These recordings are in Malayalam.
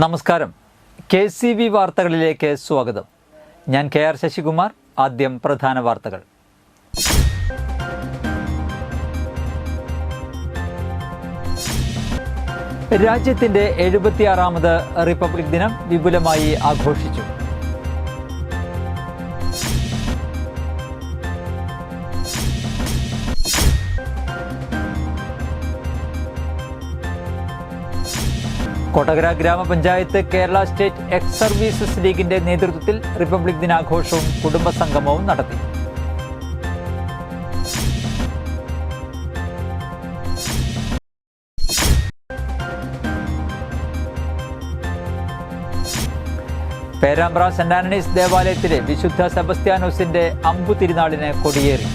നമസ്കാരം. KCV വാർത്തകളിലേക്ക് സ്വാഗതം. ഞാൻ KR ശശികുമാർ. ആദ്യം പ്രധാന വാർത്തകൾ. രാജ്യത്തിന്റെ 76ാമത് റിപ്പബ്ലിക് ദിനം വിപുലമായി ആഘോഷിച്ചു. കൊടകര ഗ്രാമപഞ്ചായത്ത് കേരള സ്റ്റേറ്റ് എക്സ് സർവീസസ് ലീഗിന്റെ നേതൃത്വത്തിൽ റിപ്പബ്ലിക് ദിനാഘോഷവും കുടുംബസംഗമവും നടത്തി. പേരാമ്പ്ര സെന്റ് ആന്റണീസ് ദേവാലയത്തിലെ വിശുദ്ധ സെബസ്ത്യാനോസിന്റെ അമ്പു തിരുനാളിന് കൊടിയേറി.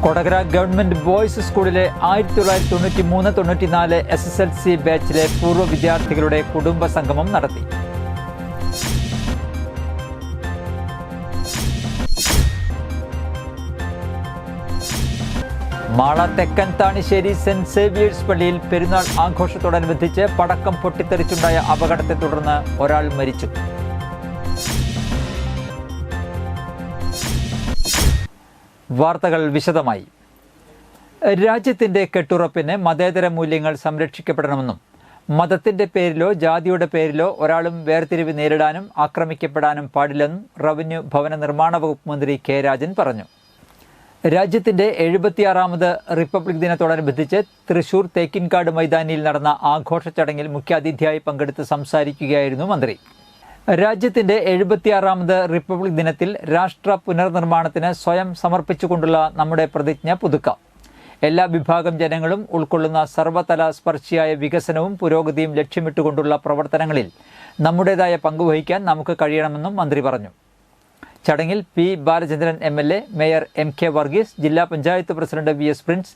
കൊടകര ഗവൺമെന്റ് ബോയ്സ് സ്കൂളിലെ 1993-94 SSLC ബാച്ചിലെ പൂർവ്വ വിദ്യാർത്ഥികളുടെ കുടുംബസംഗമം നടത്തി. മാള തെക്കൻ താണിശ്ശേരി സെന്റ് സേവിയേഴ്സ് പള്ളിയിൽ പെരുന്നാൾ ആഘോഷത്തോടനുബന്ധിച്ച് പടക്കം പൊട്ടിത്തെറിച്ചുണ്ടായ അപകടത്തെ തുടർന്ന് ഒരാൾ മരിച്ചു. വാർത്തകൾ വിശദമായി. രാജ്യത്തിന്റെ കെട്ടുറപ്പിന് മതേതര മൂല്യങ്ങൾ സംരക്ഷിക്കപ്പെടണമെന്നും മതത്തിന്റെ പേരിലോ ജാതിയുടെ പേരിലോ ഒരാളും വേർതിരിവ് നേരിടാനും ആക്രമിക്കപ്പെടാനും പാടില്ലെന്നും റവന്യൂ ഭവന നിർമ്മാണ വകുപ്പ് മന്ത്രി കെ രാജൻ പറഞ്ഞു. രാജ്യത്തിന്റെ 76ാമത് റിപ്പബ്ലിക് ദിനത്തോടനുബന്ധിച്ച് തൃശൂർ തേക്കിൻകാട് മൈതാനിയിൽ നടന്ന ആഘോഷ ചടങ്ങിൽ മുഖ്യാതിഥിയായി പങ്കെടുത്ത് സംസാരിക്കുകയായിരുന്നു മന്ത്രി. രാജ്യത്തിന്റെ 76ാമത് റിപ്പബ്ലിക് ദിനത്തിൽ രാഷ്ട്ര പുനർനിർമ്മാണത്തിന് സ്വയം സമർപ്പിച്ചുകൊണ്ടുള്ള നമ്മുടെ പ്രതിജ്ഞ പുതുക്കാം. എല്ലാ വിഭാഗം ജനങ്ങളും ഉൾക്കൊള്ളുന്ന സർവ്വതല സ്പർശിയായ വികസനവും പുരോഗതിയും ലക്ഷ്യമിട്ടുകൊണ്ടുള്ള പ്രവർത്തനങ്ങളിൽ നമ്മുടേതായ പങ്കുവഹിക്കാൻ നമുക്ക് കഴിയണമെന്നും മന്ത്രി പറഞ്ഞു. ചടങ്ങിൽ P Balachandran MLA, mayor MK Varghese, ജില്ലാ panchayat president VS Prince,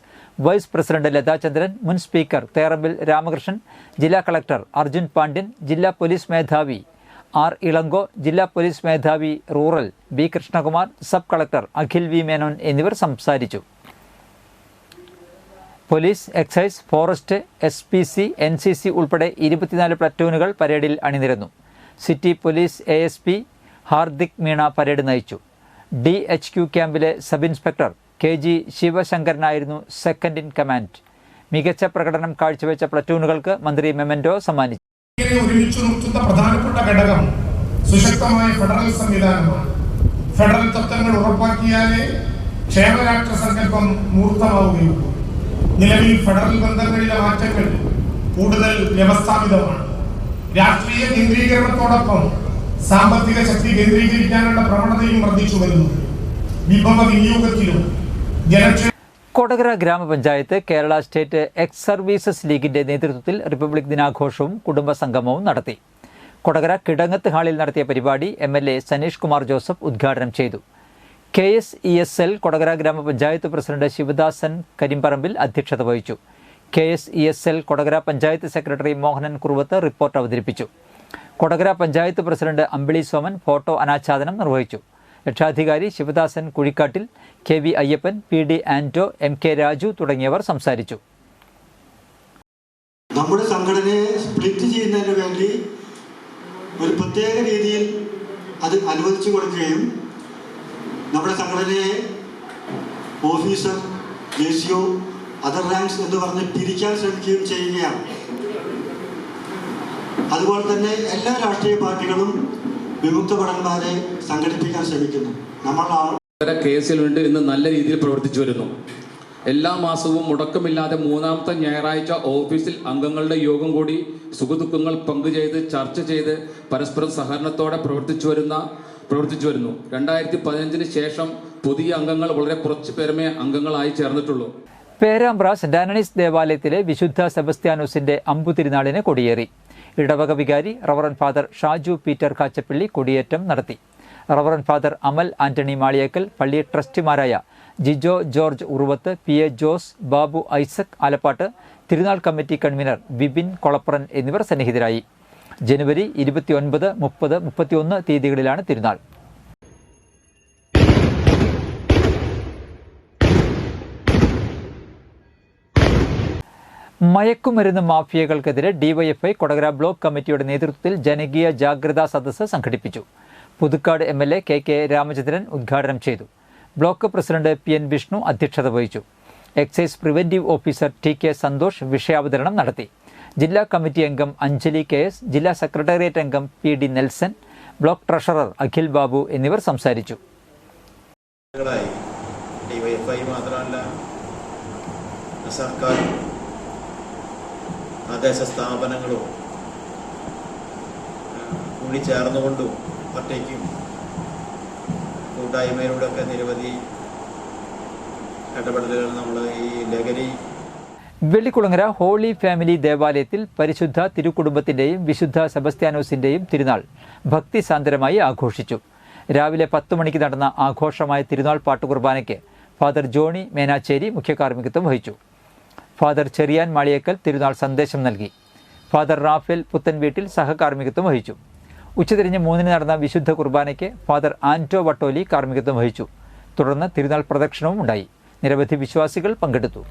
vice president Lathachandran, മുൻ സ്പീക്കർ തേറമ്പിൽ രാമകൃഷ്ണൻ, ജില്ലാ കളക്ടർ അർജുൻ പാണ്ഡ്യൻ, ജില്ലാ പോലീസ് മേധാവി R. ഇളങ്കോ, ജില്ലാ പോലീസ് മേധാവി rural B. Krishnakumar, sub collector Akhil V. Menon എന്നിവർ സംസാരിച്ചു. Police, excise, forest, SPC, NCC ഉൾപ്പെടെ 24 പ്ലറ്റൂണുകൾ പരേഡിൽ അണിനിരന്നു. City police ASP Hardik Meena parade നയിച്ചു. DHQ ക്യാമ്പിലെ സബ് ഇൻസ്പെക്ടർ KG ശിവശങ്കരനായിരുന്നു സെക്കൻഡ് ഇൻ കമാൻഡ്. മികച്ച പ്രകടനം കാഴ്ചവെച്ച പ്ലറ്റൂണുകൾക്ക് മന്ത്രി മെമന്റോ സമ്മാനിച്ചു. ഒരുമിച്ച് നിർത്തുന്ന പ്രധാനപ്പെട്ട ഘടകം സുശക്തമായ ഫെഡറൽ സംവിധാനമാണ്. ഫെഡറൽ തത്വങ്ങൾ ഉറപ്പാക്കിയാലേ ക്ഷേമരാഷ്ട്ര സങ്കല്പം മൂർത്തമാവുകയുള്ളൂ. നിലവിൽ ഫെഡറൽ ബന്ധങ്ങളിലെ മാറ്റങ്ങൾ കൂടുതൽ വ്യവസ്ഥാപിതമാണ്. രാഷ്ട്രീയ കേന്ദ്രീകരണത്തോടൊപ്പം സാമ്പത്തിക ശക്തി കേന്ദ്രീകരിക്കാനുള്ള പ്രവണതയും വർദ്ധിച്ചു വരുന്നു. വിഭവ വിനിയോഗത്തിലും കൊടകര ഗ്രാമപഞ്ചായത്ത് കേരള സ്റ്റേറ്റ് എക്സ് സർവീസസ് ലീഗിന്റെ നേതൃത്വത്തിൽ റിപ്പബ്ലിക് ദിനാഘോഷവും കുടുംബസംഗമവും നടത്തി. കൊടകര കിടങ്ങത്ത് ഹാളിൽ നടത്തിയ പരിപാടി MLA സനീഷ് കുമാർ ജോസഫ് ഉദ്ഘാടനം ചെയ്തു. KSESL കൊടകര ഗ്രാമപഞ്ചായത്ത് പ്രസിഡന്റ് ശിവദാസൻ കരിമ്പറമ്പിൽ അധ്യക്ഷത വഹിച്ചു. KSESL Kodakara panchayat secretary Mohanan Kuruvath report അവതരിപ്പിച്ചു. കൊടകര പഞ്ചായത്ത് പ്രസിഡന്റ് അമ്പിളി സോമൻ ഫോട്ടോ അനാച്ഛാദനം നിർവഹിച്ചു. രക്ഷാധികാരി Sivadasan Kuzhikkattil, KV Ayyappan, PD Anto, MK Raju തുടങ്ങിയവർ സംസാരിച്ചു. നമ്മുടെ സംഘടനയെ സ്പ്ലിറ്റ് ചെയ്യുന്നതിന് വേണ്ടി ഒരു പ്രത്യേക രീതിയിൽ അത് അനുവദിച്ചു കൊടുക്കുകയും നമ്മുടെ സംഘടനയെ ഓഫീസർ, JCO, അതർ റാങ്ക്സ് എന്ന് പറഞ്ഞ് പിരിക്കാൻ ശ്രമിക്കുകയും ചെയ്യുകയാണ്. അതുപോലെ തന്നെ എല്ലാ രാഷ്ട്രീയ പാർട്ടികളും വിമുക്ത ഭടന്മാരെ സംഘടിപ്പിക്കാൻ ശ്രമിക്കുന്നു. കേസിൽ വേണ്ടി ഇന്ന് നല്ല രീതിയിൽ പ്രവർത്തിച്ചു വരുന്നു. എല്ലാ മാസവും മുടക്കമില്ലാതെ 3ാമത്തെ ഞായറാഴ്ച ഓഫീസിൽ അംഗങ്ങളുടെ യോഗം കൂടി സുഖദുഃഖങ്ങൾ പങ്കുചെയ്ത് ചർച്ച ചെയ്ത് പരസ്പരം സഹകരണത്തോടെ പ്രവർത്തിച്ചു വരുന്നു. 2015 ശേഷം പുതിയ അംഗങ്ങൾ വളരെ കുറച്ച് പേരുമേ അംഗങ്ങളായി ചേർന്നിട്ടുള്ളൂ. പേരാമ്പ്ര സെന്റ് ആന്റണീസ് ദേവാലയത്തിലെ വിശുദ്ധ സെബസ്ത്യാനോസിന്റെ അമ്പു തിരുനാളിന് കൊടിയേറി. ഇടവക വികാരി reverend father Shaju Peter Kachappilly കൊടിയേറ്റം നടത്തി. Reverend father Amal Antony Maliyekkal, പള്ളി ട്രസ്റ്റിമാരായ Jijo George Uruvath, PA Jose, Babu Isaac Alappat, തിരുനാൾ കമ്മിറ്റി കൺവീനർ വിപിൻ കൊളപ്പറൻ എന്നിവർ സന്നിഹിതരായി. ജനുവരി 29, 30, 31 തീയതികളിലാണ് തിരുനാൾ. മയക്കുമരുന്ന് മാഫിയകൾക്കെതിരെ ഡിവൈഎഫ്ഐ കൊടകര ബ്ലോക്ക് കമ്മിറ്റിയുടെ നേതൃത്വത്തിൽ ജനകീയ ജാഗ്രതാ സദസ്സ് സംഘടിപ്പിച്ചു. പുതുക്കാട് MLA KK രാമചന്ദ്രൻ ഉദ്ഘാടനം ചെയ്തു. ബ്ലോക്ക് പ്രസിഡന്റ് PN വിഷ്ണു അധ്യക്ഷത വഹിച്ചു. Excise preventive officer TK Santhosh വിഷയാവതരണം നടത്തി. ജില്ലാ കമ്മിറ്റി അംഗം അഞ്ജലി KS, ജില്ലാ സെക്രട്ടേറിയറ്റ് അംഗം PD Nelson, block treasurer Akhil Babu എന്നിവർ സംസാരിച്ചു. ഡിവൈഎഫ്ഐ മാത്രമല്ല, സർക്കാർ തദ്ദേശ സ്ഥാപനങ്ങളും കൂടി ചേർന്നുകൊണ്ടും ഒറ്റയ്ക്കും കൂട്ടായ്മയിലൂടെയൊക്കെ നിരവധി ഇടപെടലുകൾ നമ്മൾ ഈ ലഹരി. വെള്ളിക്കുളങ്ങര ഹോളി ഫാമിലി ദേവാലയത്തിൽ പരിശുദ്ധ തിരുക്കുടുംബത്തിൻ്റെയും വിശുദ്ധ സെബസ്ത്യാനോസിൻ്റെയും തിരുനാൾ ഭക്തിസാന്ദ്രമായി ആഘോഷിച്ചു. രാവിലെ 10 മണിക്ക് നടന്ന ആഘോഷമായ തിരുനാൾ പാട്ടുകുർബാനയ്ക്ക് ഫാദർ ജോണി മേനാച്ചേരി മുഖ്യ കാർമ്മികത്വം വഹിച്ചു. ഫാദർ ചെറിയാൻ മാളിയേക്കൽ തിരുനാൾ സന്ദേശം നൽകി. ഫാദർ റാഫേൽ പുത്തൻവീട്ടിൽ സഹകാർമ്മികത്വം വഹിച്ചു. ഉച്ചതിരിഞ്ഞ് 3 നടന്ന വിശുദ്ധ കുർബാനയ്ക്ക് ഫാദർ ആന്റോ വട്ടോലി കാർമ്മികത്വം വഹിച്ചു. തുടർന്ന് തിരുനാൾ പ്രദക്ഷിണവും ഉണ്ടായി. നിരവധി വിശ്വാസികൾ പങ്കെടുത്തു.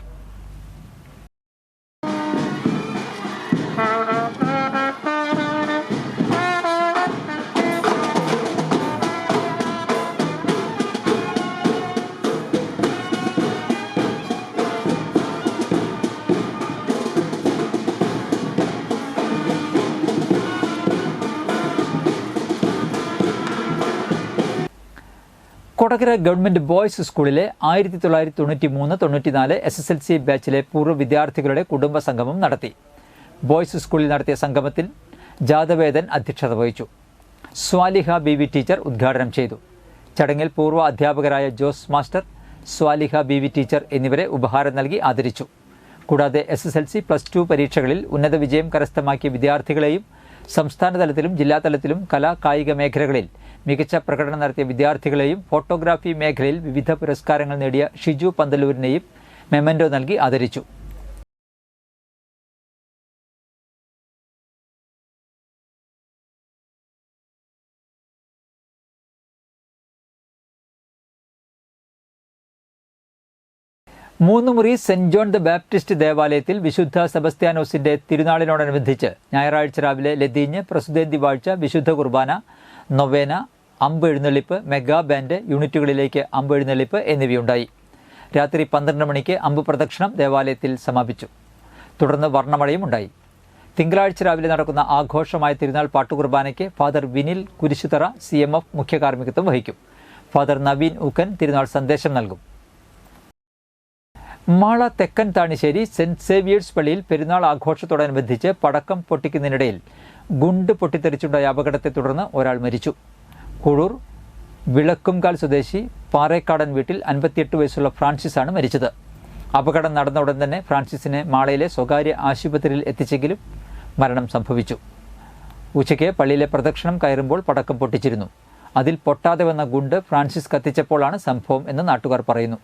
കൊടകര ഗവൺമെന്റ് ബോയ്സ് സ്കൂളിലെ 1993-94 SSLC ബാച്ചിലെ പൂർവ്വ വിദ്യാർത്ഥികളുടെ കുടുംബ സംഗമം നടത്തി. ബോയ്സ് സ്കൂളിൽ നടത്തിയ സംഗമത്തിൽ ജാതവേദൻ അധ്യക്ഷത വഹിച്ചു. സ്വാലിഹ BV ടീച്ചർ ഉദ്ഘാടനം ചെയ്തു. ചടങ്ങിൽ പൂർവ്വ അധ്യാപകരായ Jose master, Swaliha BV teacher എന്നിവരെ ഉപഹാരം നൽകി ആദരിച്ചു. കൂടാതെ SSLC +2 പരീക്ഷകളിൽ ഉന്നത വിജയം കരസ്ഥമാക്കിയ വിദ്യാർത്ഥികളെയും സംസ്ഥാന തലത്തിലും ജില്ലാതലത്തിലും കലാ കായിക മേഖലകളിൽ മികച്ച പ്രകടനം നടത്തിയ വിദ്യാർത്ഥികളെയും ഫോട്ടോഗ്രാഫി മേഖലയിൽ വിവിധ പുരസ്കാരങ്ങൾ നേടിയ ഷിജു പന്തലൂരിനെയും മെമന്റോ നൽകി ആദരിച്ചു. Moonnumuri saint John the Baptist ദേവാലയത്തിൽ വിശുദ്ധ സെബസ്ത്യാനോസിന്റെ തിരുനാളിനോടനുബന്ധിച്ച് ഞായറാഴ്ച രാവിലെ ലതീഞ്ഞ്, പ്രസുദേന്തി വാഴ്ച, വിശുദ്ധ കുർബാന, നൊവേന, അമ്പ് എഴുന്നള്ളിപ്പ്, മെഗാ ബാൻഡ്, യൂണിറ്റുകളിലേക്ക് അമ്പ് എഴുന്നള്ളിപ്പ് എന്നിവയുണ്ടായി. രാത്രി 12 മണിക്ക് അമ്പ് പ്രദക്ഷിണം ദേവാലയത്തിൽ സമാപിച്ചു. തുടർന്ന് വർണ്ണമഴയും ഉണ്ടായി. തിങ്കളാഴ്ച രാവിലെ നടക്കുന്ന ആഘോഷമായ തിരുനാൾ പാട്ടുകുർബാനയ്ക്ക് ഫാദർ വിനിൽ കുരിശുതറ CMF മുഖ്യ കാർമ്മികത്വം വഹിക്കും. ഫാദർ നവീൻ ഊക്കൻ തിരുനാൾ സന്ദേശം നൽകും. മാള തെക്കൻ താണിശ്ശേരി സെന്റ് സേവിയേഴ്സ് പള്ളിയിൽ പെരുന്നാൾ ആഘോഷത്തോടനുബന്ധിച്ച് പടക്കം പൊട്ടിക്കുന്നതിനിടയിൽ ഗുണ്ട് പൊട്ടിത്തെറിച്ചുണ്ടായ അപകടത്തെ തുടർന്ന് ഒരാൾ മരിച്ചു. കൂഴൂർ വിളക്കുംകാൽ സ്വദേശി പാറേക്കാടൻ വീട്ടിൽ 58 വയസ്സുള്ള ഫ്രാൻസിസ് ആണ് മരിച്ചത്. അപകടം നടന്ന ഉടൻ തന്നെ ഫ്രാൻസിസിനെ മാളയിലെ സ്വകാര്യ ആശുപത്രിയിൽ എത്തിച്ചെങ്കിലും മരണം സംഭവിച്ചു. ഉച്ചയ്ക്ക് പള്ളിയിലെ പ്രദക്ഷിണം കയറുമ്പോൾ പടക്കം പൊട്ടിച്ചിരുന്നു. അതിൽ പൊട്ടാതെ വന്ന ഗുണ്ട് ഫ്രാൻസിസ് കത്തിച്ചപ്പോഴാണ് സംഭവം എന്ന് നാട്ടുകാർ പറയുന്നു.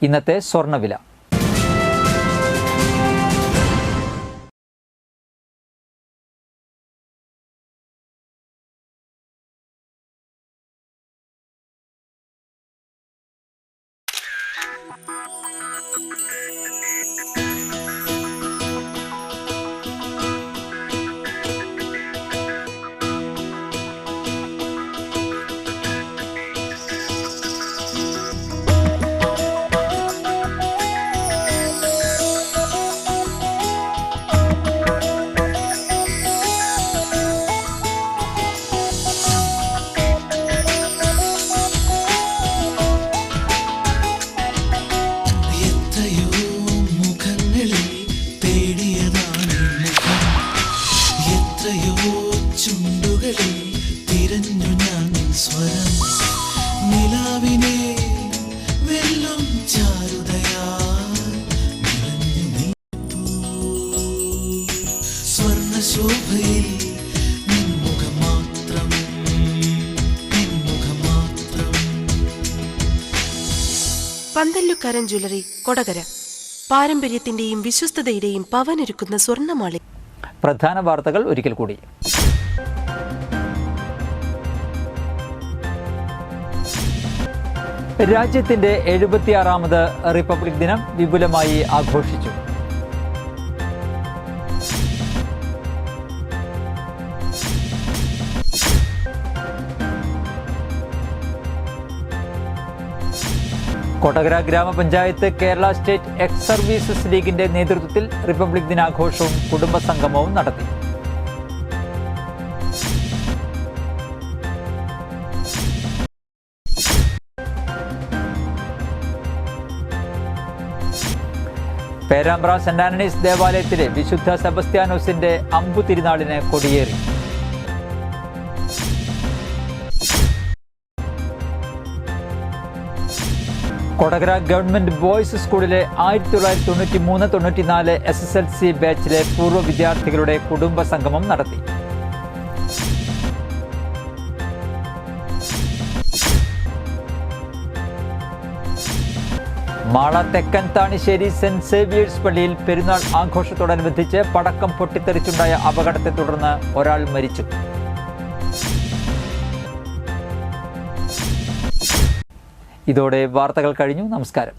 ഇന്നത്തെ സ്വർണ്ണവില. പന്തല്ലുക്കാരൻ ജ്വല്ലറി കൊടകര പാരമ്പര്യത്തിന്റെയും വിശ്വസ്തതയുടെയും പവനൊരുക്കുന്ന സ്വർണ്ണമാളി. പ്രധാന വാർത്തകൾ ഒരിക്കൽ കൂടി. രാജ്യത്തിന്റെ 76ാമത് റിപ്പബ്ലിക് ദിനം വിപുലമായി ആഘോഷിച്ചു. കൊടകര ഗ്രാമപഞ്ചായത്ത് കേരള സ്റ്റേറ്റ് എക്സ് സർവീസസ് ലീഗിന്റെ നേതൃത്വത്തിൽ റിപ്പബ്ലിക് ദിനാഘോഷവും കുടുംബസംഗമവും നടത്തി. പേരാമ്പ്ര സെന്റ് ആന്റണീസ് ദേവാലയത്തിലെ വിശുദ്ധ സെബസ്ത്യാനോസിന്റെ അമ്പു തിരുനാളിന് കൊടിയേറി. കൊടകര ഗവൺമെന്റ് ബോയ്സ് സ്കൂളിലെ 1993-94 SSLC ബാച്ചിലെ പൂർവ്വ വിദ്യാർത്ഥികളുടെ കുടുംബസംഗമം നടത്തി. മാള തെക്കൻ താണിശ്ശേരി സെന്റ് സേവിയേഴ്സ് പള്ളിയിൽ പെരുന്നാൾ ആഘോഷത്തോടനുബന്ധിച്ച് പടക്കം പൊട്ടിത്തെറിച്ചുണ്ടായ അപകടത്തെ തുടർന്ന് ഒരാൾ മരിച്ചു. ഇതോടെ വാർത്തകൾ കഴിഞ്ഞു. നമസ്കാരം.